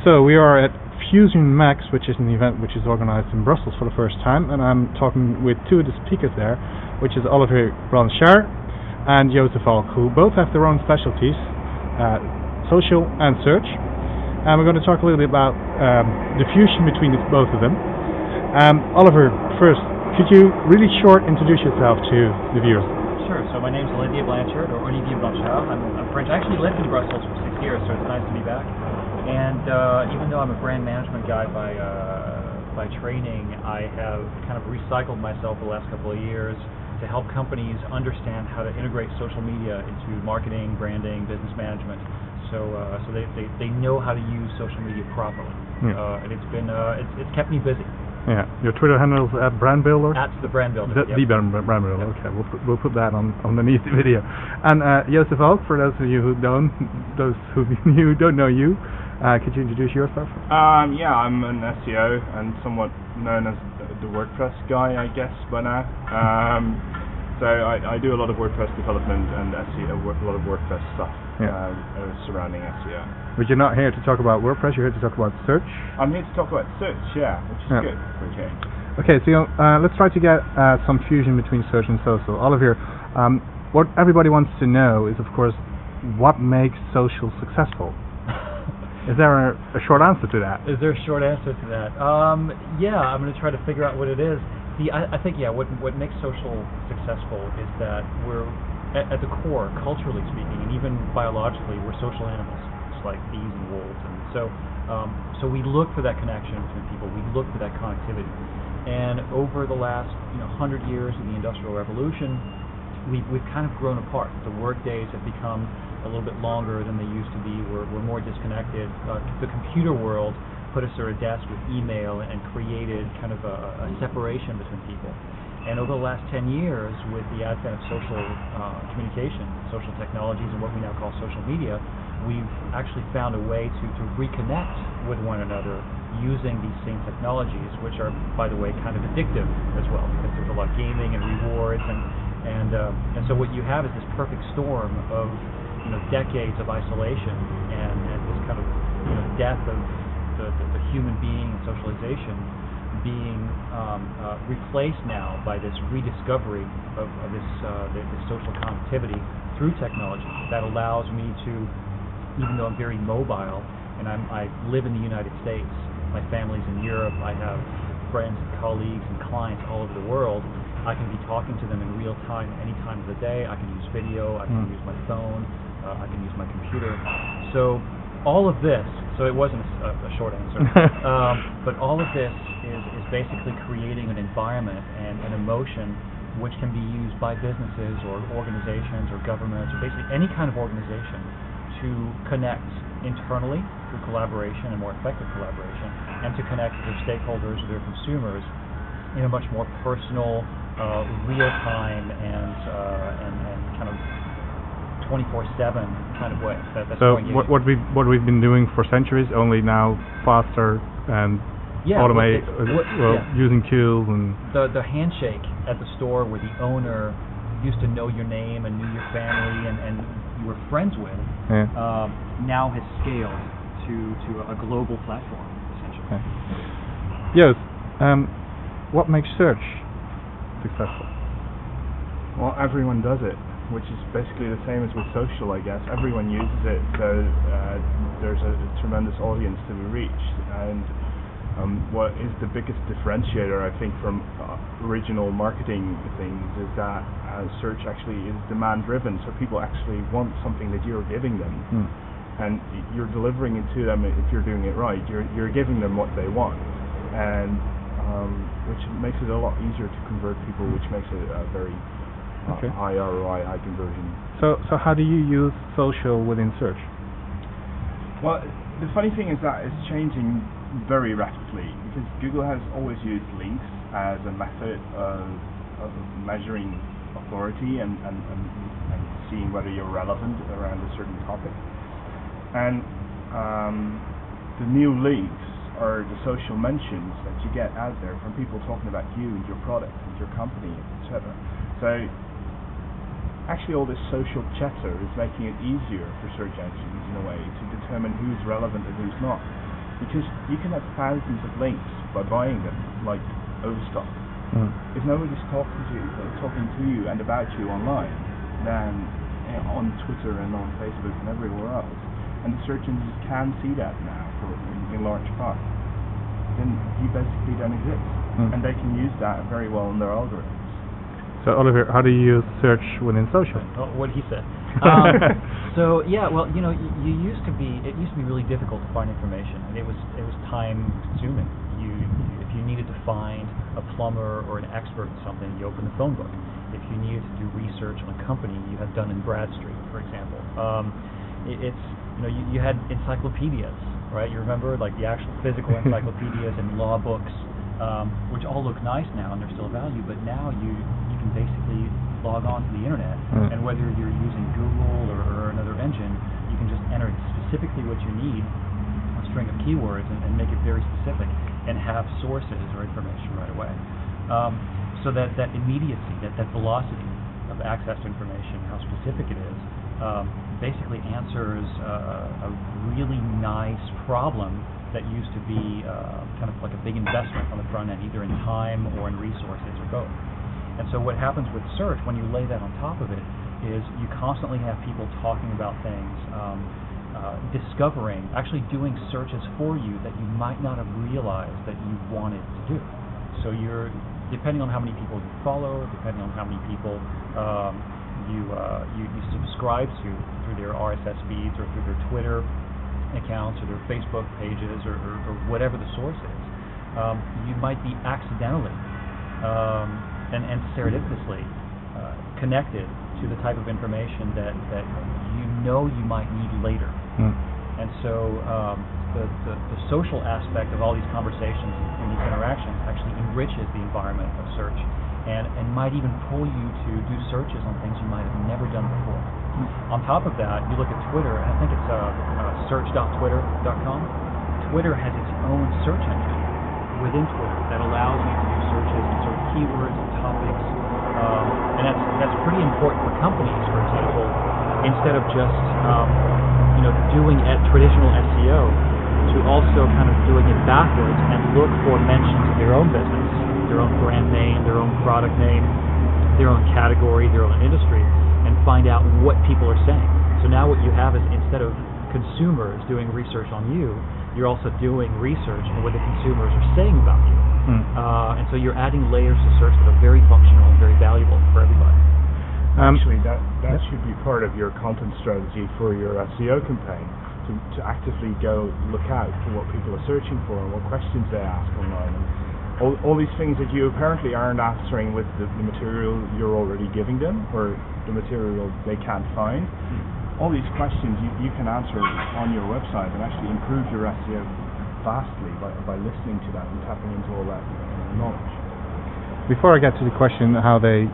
So we are at FusionMex, which is an event which is organized in Brussels for the first time, and I'm talking with two of the speakers there, which is Olivier Blanchard and Joost de Valk, who both have their own specialties, social and search. And we're going to talk a little bit about the fusion between both of them. Oliver, first, could you really short introduce yourself to the viewers? Sure. So my name is Olivier Blanchard, or Olivier Blanchard. I'm French. I actually lived in Brussels for 6 years, so it's nice to be back. And even though I'm a brand management guy by training, I have kind of recycled myself the last couple of years to help companies understand how to integrate social media into marketing, branding, business management. So they know how to use social media properly. Yeah. And it's kept me busy. Yeah, your Twitter handle is @brandbuilder. The Brand Builder. The Brand Builder. Yep. Okay, we'll put that on underneath the video. And Joost de Valk, for those of you who don't know you, could you introduce yourself? Yeah, I'm an SEO and somewhat known as the WordPress guy, I guess, by now. So I do a lot of WordPress development and SEO, a lot of WordPress stuff surrounding SEO. But you're not here to talk about WordPress, you're here to talk about search? I'm here to talk about search, which is good for a change. Okay, so let's try to get some fusion between search and social. Olivier, what everybody wants to know is, of course, what makes social successful? Is there a short answer to that? Is there a short answer to that? Yeah, I'm going to try to figure out what it is. I think, what makes social successful is that we're, at the core, culturally speaking, and even biologically, we're social animals, just like bees and wolves. And so we look for that connection between people. We look for that connectivity. And over the last 100 years of the Industrial Revolution, we've kind of grown apart. The work days have become a little bit longer than they used to be. We're more disconnected. The computer world put us at a desk with email and created kind of a separation between people. And over the last 10 years, with the advent of social communication, social technologies, and what we now call social media, we've actually found a way to reconnect with one another using these same technologies, which are, by the way, kind of addictive as well, because there's a lot of gaming and rewards, and so what you have is this perfect storm of decades of isolation and this kind of death of the human being and socialization being replaced now by this rediscovery of this social connectivity through technology that allows me to, even though I'm very mobile and I live in the United States, my family's in Europe, I have friends and colleagues and clients all over the world, I can be talking to them in real time any time of the day. I can use video, I can use my phone, I can use my computer. So all of this, so it wasn't a short answer, but all of this is basically creating an environment and an emotion which can be used by businesses or organizations or governments or basically any kind of organization to connect internally through collaboration and more effective collaboration, and to connect with their stakeholders or their consumers in a much more personal, real-time and kind of 24/7 kind of way. That's so what we've been doing for centuries, only now faster and automated, using tools and the handshake at the store where the owner used to know your name and knew your family and you were friends with, now has scaled to a global platform essentially. Yes. What makes search successful? Well, everyone does it, which is basically the same as with social, I guess. Everyone uses it, so there's a tremendous audience to be reached. And what is the biggest differentiator, I think, from original marketing things is that search actually is demand-driven, so people actually want something that you're giving them. And you're delivering it to them if you're doing it right. You're giving them what they want, and which makes it a lot easier to convert people, which makes it a very high ROI, high conversion. So how do you use social within search? Well, the funny thing is that it's changing very rapidly, because Google has always used links as a method of measuring authority and seeing whether you're relevant around a certain topic. And the new links are the social mentions that you get out there from people talking about you and your product and your company, etc. So actually all this social chatter is making it easier for search engines in a way to determine who's relevant and who's not. because you can have thousands of links by buying them, like Overstock. If nobody's talking to you and about you online, then on Twitter and on Facebook and everywhere else, and the search engines can see that now in large part, then you basically don't exist, and they can use that very well in their algorithms. So Olivier, how do you use search within social? Oh, what he said. So yeah, well, you know, it used to be really difficult to find information, and it was time consuming. If you needed to find a plumber or an expert in something, you opened the phone book. If you needed to do research on a company, you had Dun and Bradstreet, for example. You had encyclopedias, right? You remember, like the actual physical encyclopedias and law books, which all look nice now and they're still of value. But now you can basically log on to the internet, and whether you're using Google or another engine, you can just enter specifically what you need, a string of keywords, and make it very specific, and have sources or information right away. So that immediacy, that velocity of access to information, how specific it is, basically answers a really nice problem that used to be kind of like a big investment on the front end, either in time or in resources or both. And so what happens with search, when you lay that on top of it, is you constantly have people talking about things, discovering, actually doing searches for you that you might not have realized that you wanted to do. So you're, depending on how many people you follow, depending on how many people you subscribe to through their RSS feeds or through their Twitter accounts or their Facebook pages or whatever the source is, you might be accidentally and serendipitously connected to the type of information that you might need later. And so the social aspect of all these conversations and these interactions actually enriches the environment of search, and might even pull you to do searches on things you might have never done before. On top of that, you look at Twitter, and I think it's search.twitter.com. Twitter has its own search engine within Twitter that allows you to do searches on sort of keywords and topics, and that's pretty important for companies, for example, instead of just doing traditional SEO, to also kind of doing it backwards and look for mentions of their own business, their own brand name, their own product name, their own category, their own industry, and find out what people are saying. So now what you have is, instead of consumers doing research on you, you're also doing research on what the consumers are saying about you. And so you're adding layers to search that are very functional and very valuable for everybody. Actually, that should be part of your content strategy for your SEO campaign, to actively go look out for what people are searching for and what questions they ask online. And all these things that you apparently aren't answering with the material you're already giving them, or the material they can't find. All these questions you can answer on your website and actually improve your SEO vastly by listening to that and tapping into all that knowledge. Before I get to the question how they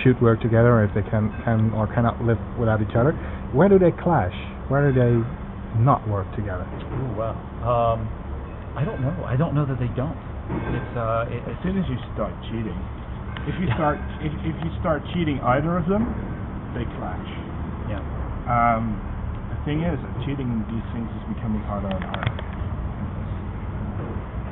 should work together, or if they can or cannot live without each other, where do they clash? Where do they not work together? Ooh, well, I don't know. I don't know that they don't. It's as soon as you start cheating, if you start cheating either of them, they clash. Yeah. The thing is that cheating in these things is becoming harder and harder.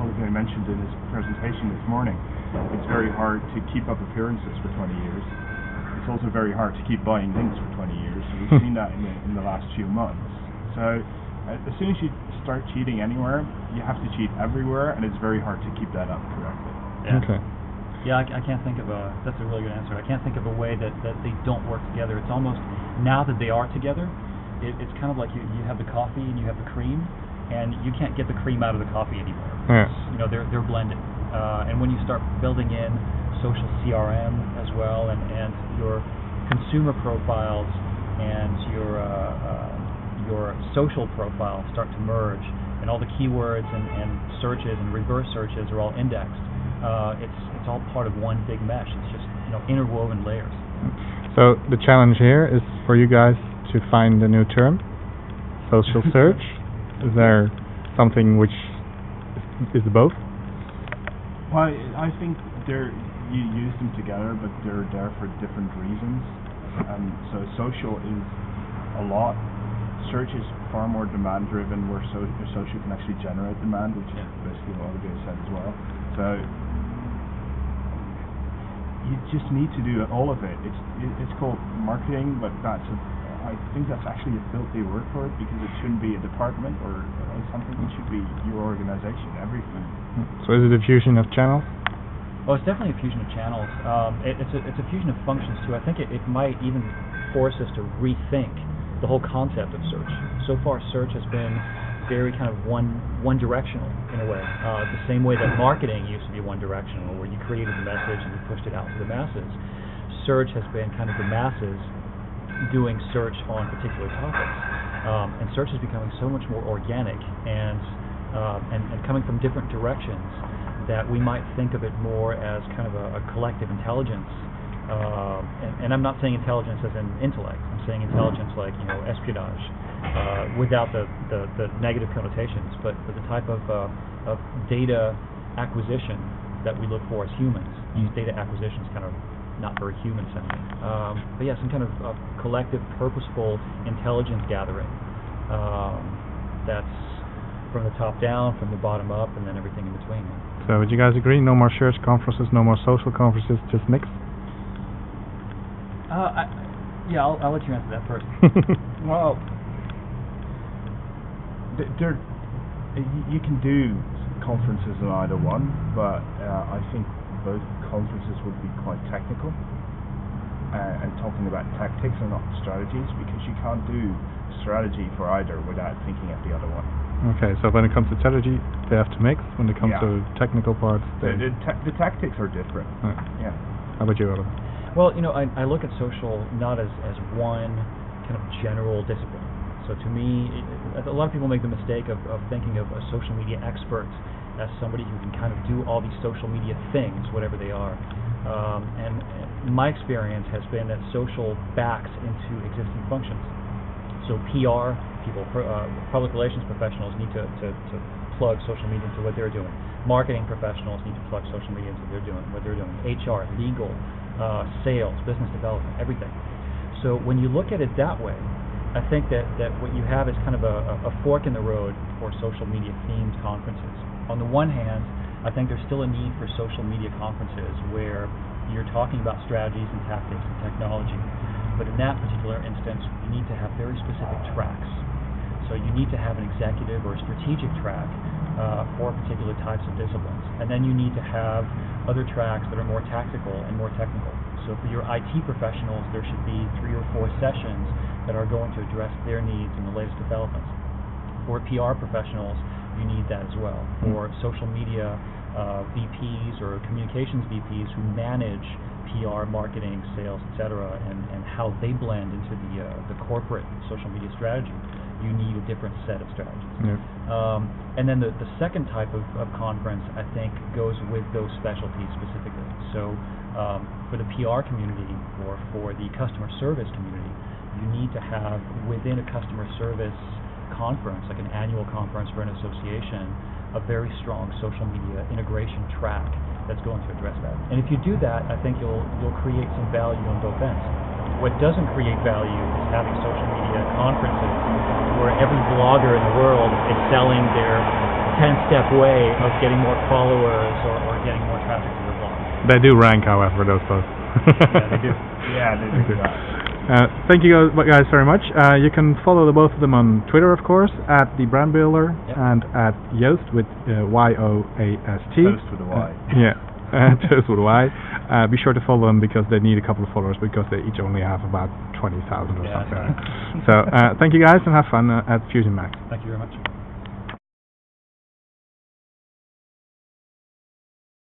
Olivier mentioned in his presentation this morning, it's very hard to keep up appearances for 20 years. It's also very hard to keep buying links for 20 years. We've seen that in the last few months. So as soon as you start cheating anywhere, you have to cheat everywhere, and it's very hard to keep that up correctly. Yeah. Okay. Yeah, I can't think of that's a really good answer. I can't think of a way that they don't work together. It's almost, now that they are together, it's kind of like you have the coffee and you have the cream, and you can't get the cream out of the coffee anymore. Yeah. They're blended. And when you start building in social CRM as well, and your consumer profiles and your social profiles start to merge, and all the keywords and searches and reverse searches are all indexed, it's all part of one big mesh. It's just interwoven layers. So the challenge here is for you guys to find a new term, social search. Is there something which is both? Well, I think you use them together, but they're there for different reasons. So social is a lot. search is far more demand driven, where social can actually generate demand, which is basically what Olivier said as well. So you just need to do all of it. It's called marketing, but I think that's actually a filthy word for it, because it shouldn't be a department or something. It should be your organization, everything. So is it a fusion of channels? Well, it's definitely a fusion of channels. It's a fusion of functions too. I think it might even force us to rethink the whole concept of search. So far, search has been very kind of one directional in a way. The same way that marketing used to be one directional, where you created the message and you pushed it out to the masses. Search has been kind of the masses doing search on particular topics, and search is becoming so much more organic and coming from different directions that we might think of it more as kind of a collective intelligence. And I'm not saying intelligence as in intellect. I'm saying intelligence like espionage, without the negative connotations, but the type of data acquisition that we look for as humans. Use data acquisition is kind of not very human sounding, but yeah, some kind of collective, purposeful intelligence gathering that's from the top down, from the bottom up, and then everything in between. So would you guys agree? No more search conferences, no more social conferences, just mix? I'll let you answer that first. Well, you can do conferences in either one, but I think both conferences would be quite technical and talking about tactics and not strategies, because you can't do strategy for either without thinking of the other one. Okay, so when it comes to strategy, they have to mix. When it comes to technical parts, the tactics are different. Yeah. How about you, Oliver? Well, I look at social not as one kind of general discipline. So to me, a lot of people make the mistake of thinking of a social media expert as somebody who can kind of do all these social media things, whatever they are. And my experience has been that social backs into existing functions. So PR people, public relations professionals need to plug social media into what they're doing. Marketing professionals need to plug social media into what they're doing. HR, legal, sales, business development, everything. So when you look at it that way, I think that what you have is kind of a fork in the road for social media themed conferences. On the one hand, I think there's still a need for social media conferences where you're talking about strategies and tactics and technology. But in that particular instance, you need to have very specific tracks. So you need to have an executive or a strategic track for particular types of disciplines. And then you need to have other tracks that are more tactical and more technical. So for your IT professionals, there should be 3 or 4 sessions that are going to address their needs and the latest developments. For PR professionals, you need that as well. For social media VPs or communications VPs who manage PR, marketing, sales, etc., and how they blend into the corporate social media strategy, you need a different set of strategies. And then the second type of conference, I think, goes with those specialties specifically. So for the PR community or for the customer service community, you need to have within a customer service conference, like an annual conference for an association, a very strong social media integration track that's going to address that. And if you do that, I think you'll create some value on both ends. What doesn't create value is having social media conferences where every blogger in the world is selling their 10-step way of getting more followers or getting more traffic to their blog. They do rank, however, those posts. Yeah, they do. Yeah, they do that. Thank you guys very much. You can follow the both of them on Twitter, of course, at the Brand Builder and at Joost with YOAST. Toast with a Y. Toast with a Y. Be sure to follow them because they need a couple of followers because they each only have about 20,000 or something. So thank you guys and have fun at FusionMex. Thank you very much.